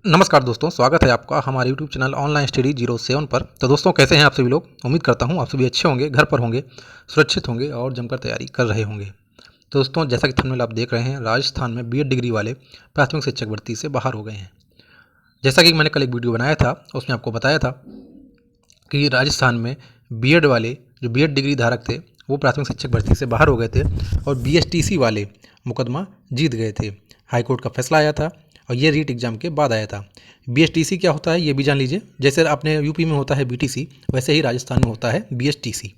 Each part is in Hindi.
नमस्कार दोस्तों, स्वागत है आपका हमारे YouTube चैनल ऑनलाइन स्टडी 07 पर। तो दोस्तों, कैसे हैं आप सभी लोग? उम्मीद करता हूं आप सभी अच्छे होंगे, घर पर होंगे, सुरक्षित होंगे और जमकर तैयारी कर रहे होंगे। तो दोस्तों, जैसा कि थंबनेल आप देख रहे हैं, राजस्थान में बीएड डिग्री वाले प्राथमिक शिक्षक भर्ती से बाहर हो गए हैं। जैसा कि मैंने कल एक वीडियो बनाया था, उसमें आपको बताया था कि राजस्थान में बीएड वाले जो बीएड डिग्री धारक थे वो प्राथमिक शिक्षक भर्ती से बाहर हो गए थे और बीएसटीसी वाले मुकदमा जीत गए थे। हाईकोर्ट का फैसला आया था और ये रीट एग्जाम के बाद आया था। बीएसटीसी क्या होता है ये भी जान लीजिए। जैसे अपने यूपी में होता है बीटीसी, वैसे ही राजस्थान में होता है बीएसटीसी।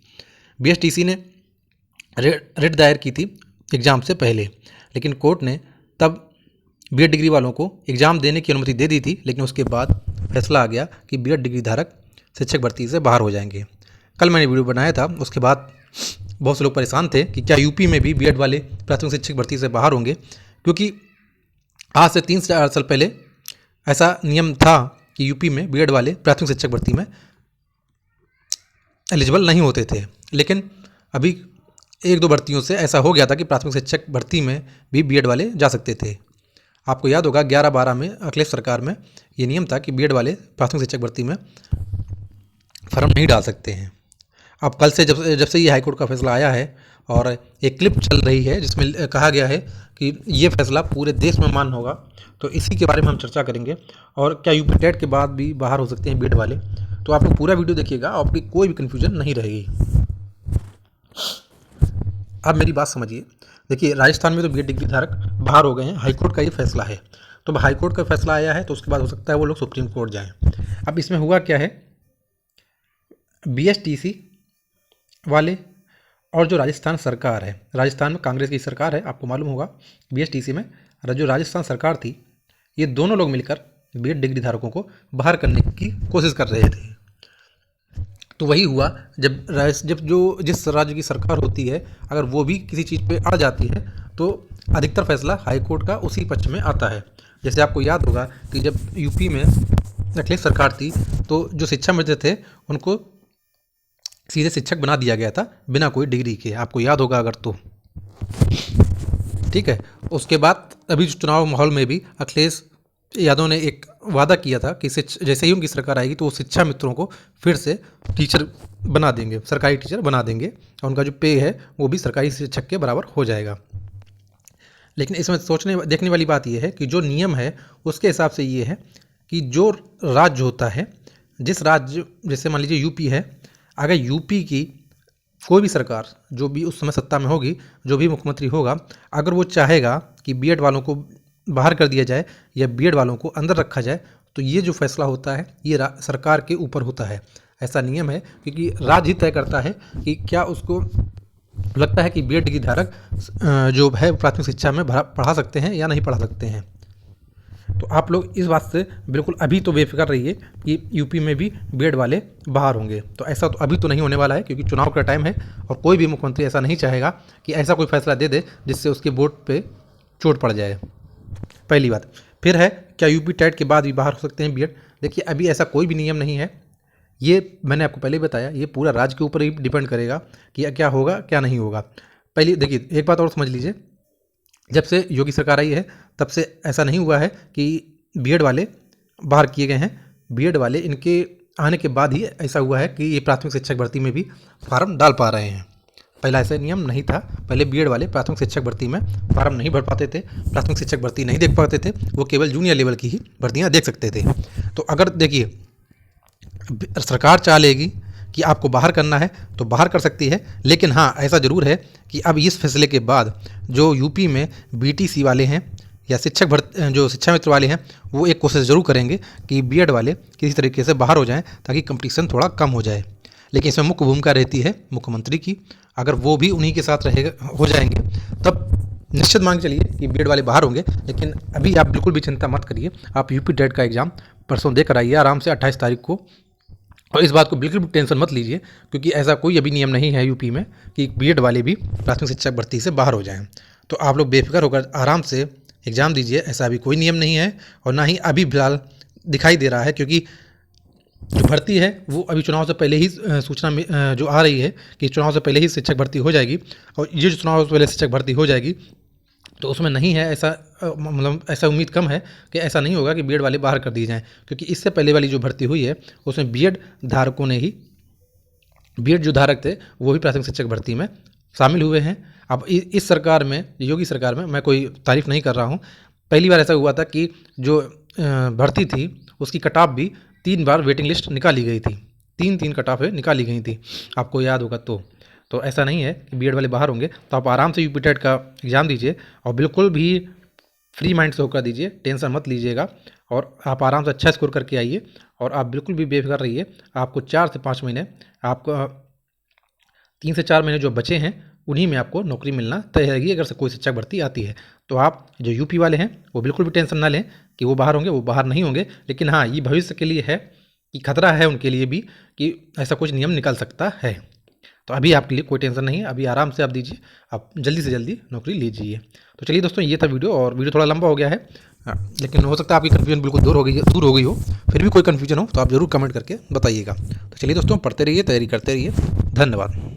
बीएसटीसी ने रिट दायर की थी एग्ज़ाम से पहले, लेकिन कोर्ट ने तब बीएड डिग्री वालों को एग्ज़ाम देने की अनुमति दे दी थी, लेकिन उसके बाद फैसला आ गया कि बीएड डिग्री धारक शिक्षक भर्ती से बाहर हो जाएंगे। कल मैंने वीडियो बनाया था, उसके बाद बहुत से लोग परेशान थे कि क्या यूपी में भी बीएड वाले प्राथमिक शिक्षक भर्ती से बाहर होंगे, क्योंकि आज से 3-4 साल पहले ऐसा नियम था कि यूपी में बीएड वाले प्राथमिक शिक्षक भर्ती में एलिजिबल नहीं होते थे। लेकिन अभी 1-2 भर्तियों से ऐसा हो गया था कि प्राथमिक शिक्षक भर्ती में भी बीएड वाले जा सकते थे। आपको याद होगा 11-12 में अखिलेश सरकार में ये नियम था कि बीएड वाले प्राथमिक शिक्षक भर्ती में फॉर्म नहीं डाल सकते हैं। अब कल से जब से ये हाईकोर्ट का फैसला आया है और एक क्लिप चल रही है जिसमें कहा गया है कि ये फैसला पूरे देश में मान्य होगा, तो इसी के बारे में हम चर्चा करेंगे। और क्या यूपी टेट के बाद भी बाहर हो सकते हैं बीएड वाले, तो आप लोग पूरा वीडियो देखिएगा, आपकी कोई भी कन्फ्यूजन नहीं रहेगी। अब मेरी बात समझिए। देखिए, राजस्थान में तो बीएड डिग्री धारक बाहर हो गए हैं, हाईकोर्ट का ये फैसला है। तो हाईकोर्ट का फैसला आया है तो उसके बाद हो सकता है वो लोग सुप्रीम कोर्ट जाएँ। अब इसमें हुआ क्या है, बीएसटीसी वाले और जो राजस्थान सरकार है, राजस्थान में कांग्रेस की सरकार है, आपको मालूम होगा। बीएसटीसी में जो राजस्थान सरकार थी, ये दोनों लोग मिलकर बीएड डिग्री धारकों को बाहर करने की कोशिश कर रहे थे। तो वही हुआ, जब जिस राज्य की सरकार होती है, अगर वो भी किसी चीज़ पे अड़ जाती है तो अधिकतर फैसला हाईकोर्ट का उसी पक्ष में आता है। जैसे आपको याद होगा कि जब यूपी में अखिलेश सरकार थी तो जो शिक्षा मंत्री थे उनको सीधे शिक्षक बना दिया गया था बिना कोई डिग्री के, आपको याद होगा अगर तो। ठीक है, उसके बाद अभी चुनाव माहौल में भी अखिलेश यादव ने एक वादा किया था कि जैसे ही उनकी सरकार आएगी तो वो शिक्षा मित्रों को फिर से टीचर बना देंगे, सरकारी टीचर बना देंगे और उनका जो पे है वो भी सरकारी शिक्षक के बराबर हो जाएगा। लेकिन इसमें सोचने देखने वाली बात यह है कि जो नियम है उसके हिसाब से ये है कि जो राज्य होता है, जिस राज्य, जैसे मान लीजिए यूपी है, अगर यूपी की कोई भी सरकार जो भी उस समय सत्ता में होगी, जो भी मुख्यमंत्री होगा, अगर वो चाहेगा कि बीएड वालों को बाहर कर दिया जाए या बीएड वालों को अंदर रखा जाए, तो ये जो फैसला होता है ये सरकार के ऊपर होता है। ऐसा नियम है, क्योंकि राज्य ही तय करता है कि क्या उसको लगता है कि बीएड डिग्री धारक जो है प्राथमिक शिक्षा में पढ़ा सकते हैं या नहीं पढ़ा सकते हैं। तो आप लोग इस बात से बिल्कुल अभी तो बेफिक्र रहिए कि यूपी में भी बीएड वाले बाहर होंगे। तो ऐसा तो अभी तो नहीं होने वाला है, क्योंकि चुनाव का टाइम है और कोई भी मुख्यमंत्री ऐसा नहीं चाहेगा कि ऐसा कोई फैसला दे दे जिससे उसके वोट पे चोट पड़ जाए। पहली बात। फिर है, क्या यूपी टेट के बाद भी बाहर हो सकते हैं बीएड? देखिए, अभी ऐसा कोई भी नियम नहीं है, ये मैंने आपको पहले ही बताया, ये पूरा राज्य के ऊपर ही डिपेंड करेगा कि क्या होगा क्या नहीं होगा। पहले देखिए, एक बात और समझ लीजिए, जब से योगी सरकार आई है तब से ऐसा नहीं हुआ है कि बीएड वाले बाहर किए गए हैं। बीएड वाले इनके आने के बाद ही ऐसा हुआ है कि ये प्राथमिक शिक्षक भर्ती में भी फार्म डाल पा रहे हैं। पहला ऐसा नियम नहीं था, पहले बीएड वाले प्राथमिक शिक्षक भर्ती में फार्म नहीं भर पाते थे, प्राथमिक शिक्षक भर्ती नहीं देख पाते थे, वो केवल जूनियर लेवल की ही भर्तियाँ देख सकते थे। तो अगर देखिए, सरकार चाह लेगी कि आपको बाहर करना है तो बाहर कर सकती है, लेकिन हाँ, ऐसा ज़रूर है कि अब इस फैसले के बाद जो यूपी में बीटीसी वाले हैं या जो शिक्षा मित्र वाले हैं, वो एक कोशिश ज़रूर करेंगे कि बीएड वाले किसी तरीके से बाहर हो जाएं ताकि कंपटीशन थोड़ा कम हो जाए। लेकिन इसमें मुख्य भूमिका रहती है मुख्यमंत्री की। अगर वो भी उन्हीं के साथ हो जाएंगे तब निश्चित मान के चलिए कि बीएड वाले बाहर होंगे। लेकिन अभी आप बिल्कुल भी चिंता मत करिए, आप यूपी टेट का एग्ज़ाम परसों देकर आइए आराम से 28 तारीख को, और इस बात को बिल्कुल भी टेंशन मत लीजिए, क्योंकि ऐसा कोई अभी नियम नहीं है यूपी में कि बीएड वाले भी प्राथमिक शिक्षक भर्ती से बाहर हो जाएं। तो आप लोग बेफिक्र होकर आराम से एग्ज़ाम दीजिए, ऐसा अभी कोई नियम नहीं है और ना ही अभी फिलहाल दिखाई दे रहा है, क्योंकि जो भर्ती है वो अभी चुनाव से पहले ही सूचना में जो आ रही है कि चुनाव से पहले ही शिक्षक भर्ती हो जाएगी, और ये जो चुनाव से पहले शिक्षक भर्ती हो जाएगी तो उसमें नहीं है ऐसा मतलब ऐसा उम्मीद कम है कि ऐसा नहीं होगा कि बीएड वाले बाहर कर दिए जाएँ, क्योंकि इससे पहले वाली जो भर्ती हुई है उसमें बीएड धारकों ने ही, बीएड जो धारक थे वो भी प्राथमिक शिक्षक भर्ती में शामिल हुए हैं। अब इस सरकार में, योगी सरकार में, मैं कोई तारीफ़ नहीं कर रहा हूँ, पहली बार ऐसा हुआ था कि जो भर्ती थी उसकी कट ऑफ भी 3 बार वेटिंग लिस्ट निकाली गई थी, 3 कट ऑफें निकाली गई थी, आपको याद होगा तो ऐसा नहीं है कि बीएड वाले बाहर होंगे। तो आप आराम से यूपी टेट का एग्ज़ाम दीजिए और बिल्कुल भी फ्री माइंड से होकर दीजिए, टेंशन मत लीजिएगा, और आप आराम से अच्छा स्कोर करके आइए, और आप बिल्कुल भी बेफिक्र रहिए। आपको 4 से 5 महीने, आपको 3 से 4 महीने जो बचे हैं उन्हीं में आपको नौकरी मिलना तय रहेगी अगर से कोई शिक्षक भर्ती आती है। तो आप जो यूपी वाले हैं वो बिल्कुल भी टेंशन ना लें कि वो बाहर होंगे, वो बाहर नहीं होंगे। लेकिन हाँ, ये भविष्य के लिए है कि खतरा है उनके लिए भी कि ऐसा कुछ नियम निकल सकता है। तो अभी आपके लिए कोई टेंशन नहीं है, अभी आराम से आप दीजिए, आप जल्दी से जल्दी नौकरी लीजिए। तो चलिए दोस्तों, ये था वीडियो, और वीडियो थोड़ा लंबा हो गया है, लेकिन हो सकता है आपकी कन्फ्यूजन बिल्कुल दूर हो गई हो। फिर भी कोई कन्फ्यूजन हो तो आप ज़रूर कमेंट करके बताइएगा। तो चलिए दोस्तों, पढ़ते रहिए, तैयारी करते रहिए। धन्यवाद।